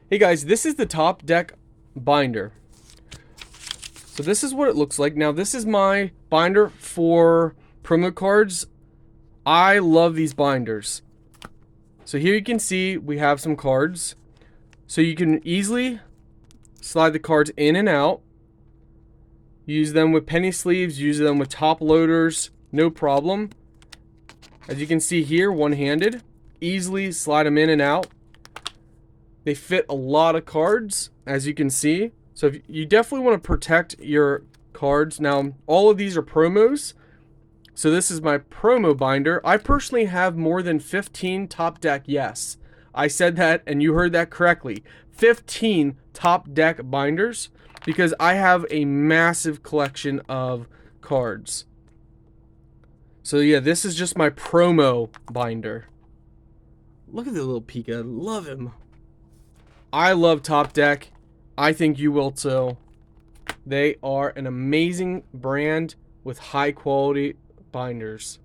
Hey guys, this is the TopDeck binder. So this is what it looks like. Now this is my binder for promo cards. I love these binders. So here you can see we have some cards. So you can easily slide the cards in and out. Use them with penny sleeves, use them with top loaders, no problem. As you can see here, one-handed. Easily slide them in and out. They fit a lot of cards, as you can see. So if you definitely want to protect your cards. Now, all of these are promos. So this is my promo binder. I personally have more than 15 TopDeck. Yes, I said that and you heard that correctly. 15 TopDeck binders because I have a massive collection of cards. So yeah, this is just my promo binder. Look at the little Pika. Love him. I love TopDeck. I think you will too. They are an amazing brand with high quality binders.